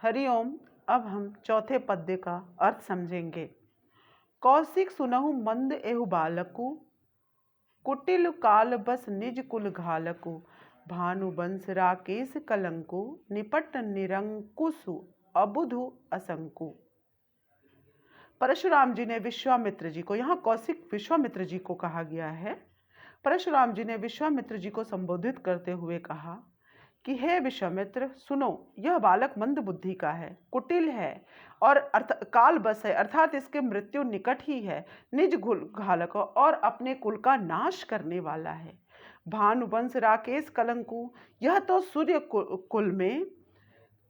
हरिओम। अब हम चौथे पद्य का अर्थ समझेंगे। कौशिक सुनहु मंद एहु बालकु, कुटिल काल बस निज कुल घालकु, भानुवंश राकेश कलंकु, निपट निरंकुशु अबुधु असंकु। परशुराम जी ने विश्वामित्र जी को, यहाँ कौशिक विश्वामित्र जी को कहा गया है। परशुराम जी ने विश्वामित्र जी को संबोधित करते हुए कहा कि हे विश्वामित्र, सुनो, यह बालक मंद बुद्धि का है, कुटिल है और काल बस है, अर्थात इसके मृत्यु निकट ही है। निज घालक और अपने कुल का नाश करने वाला है। भानुवंश राकेश कलंकु, यह तो सूर्य कुल में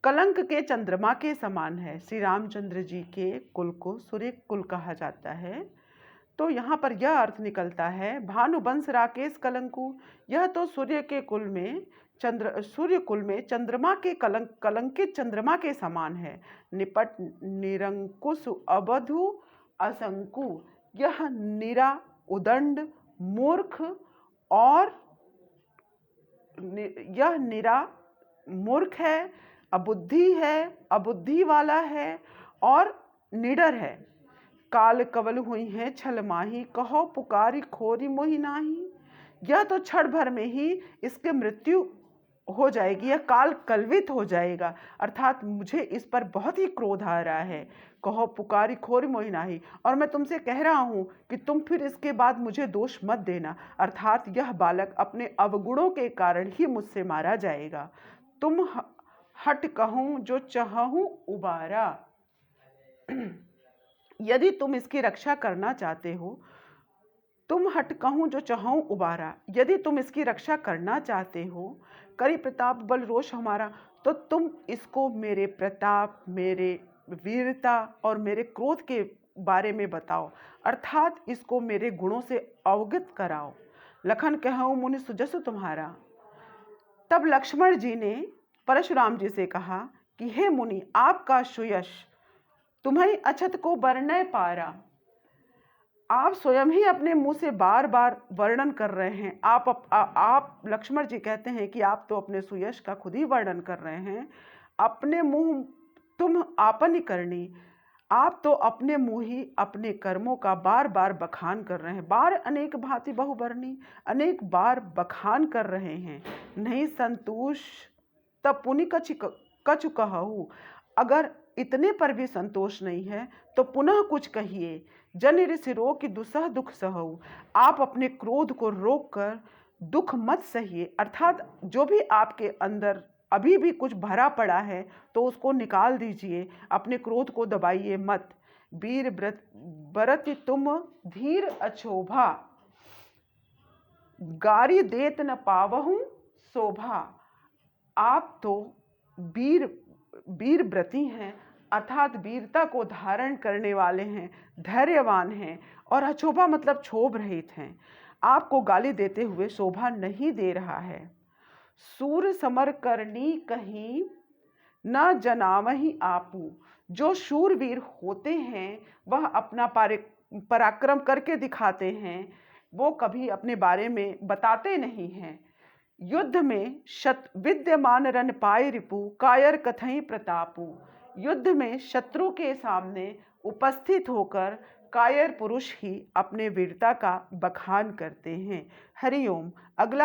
कलंक के चंद्रमा के समान है। श्री रामचंद्र जी के कुल को सूर्य कुल कहा जाता है। तो यहाँ पर यह अर्थ निकलता है, भानुवंश राकेश कलंकु, यह तो सूर्य कुल में चंद्रमा के कलंकित चंद्रमा के समान है। निपट निरंकुश अबधु असंकु, यह निरा उदंड मूर्ख और यह निरा मूर्ख है, अबुद्धि है, अबुद्धि वाला है और निडर है। काल कवल हुई है छल माही, कहो पुकारी खोरी मोहि नाही। यह तो क्षण भर में ही इसके मृत्यु हो जाएगी, यह काल कलवित हो जाएगा, अर्थात मुझे इस पर बहुत ही क्रोध आ रहा है। कहो पुकारी खोरी मोहि नाही, और मैं तुमसे कह रहा हूँ कि तुम फिर इसके बाद मुझे दोष मत देना, अर्थात यह बालक अपने अवगुणों के कारण ही मुझसे मारा जाएगा। तुम हट कहूँ जो चाहूँ उबारा, यदि तुम इसकी रक्षा करना चाहते हो, तुम हट कहूँ जो चाहूँ उबारा, यदि तुम इसकी रक्षा करना चाहते हो, करी प्रताप बल रोष हमारा, तो तुम इसको मेरे प्रताप, मेरे वीरता और मेरे क्रोध के बारे में बताओ, अर्थात इसको मेरे गुणों से अवगत कराओ। लखन कहूँ मुनि सुजसु तुम्हारा। तब लक्ष्मण जी ने परशुराम जी से कहा कि हे मुनि, आपका सुयश तुम्हें अछत को वर्णय पारा। आप स्वयं ही अपने मुंह से बार बार वर्णन कर रहे हैं। आप लक्ष्मण जी कहते हैं कि आप तो अपने सुयश का खुद ही वर्णन कर रहे हैं। अपने मुंह तुम आपन ही करनी, आप तो अपने मुंह ही अपने कर्मों का बार बार बखान कर रहे हैं। बार अनेक भांति बहुबरनी, अनेक बार बखान कर रहे हैं। नहीं संतोष तब पुनि कछु कहूँ, अगर इतने पर भी संतोष नहीं है तो पुनः कुछ कहिए। जन ऋषि रो कि दुसह दुख सहु, आप अपने क्रोध को रोककर दुख मत सहिए, अर्थात जो भी आपके अंदर अभी भी कुछ भरा पड़ा है तो उसको निकाल दीजिए, अपने क्रोध को दबाइए मत। वीर बरत तुम धीर अछोभा, गारी देत न पावहूं शोभा। आप तो वीर व्रती हैं, अर्थात वीरता को धारण करने वाले हैं, धैर्यवान हैं और अछोभा मतलब क्षोभ रहित हैं। आपको गाली देते हुए शोभा नहीं दे रहा है। सूर समर करनी कहीं न जनावही आपू, जो शूरवीर होते हैं वह अपना पराक्रम करके दिखाते हैं, वो कभी अपने बारे में बताते नहीं हैं। युद्ध में विद्यमान रन पाए रिपु, कायर कथई प्रतापु। युद्ध में शत्रु के सामने उपस्थित होकर कायर पुरुष ही अपने वीरता का बखान करते हैं। हरिओम। अगला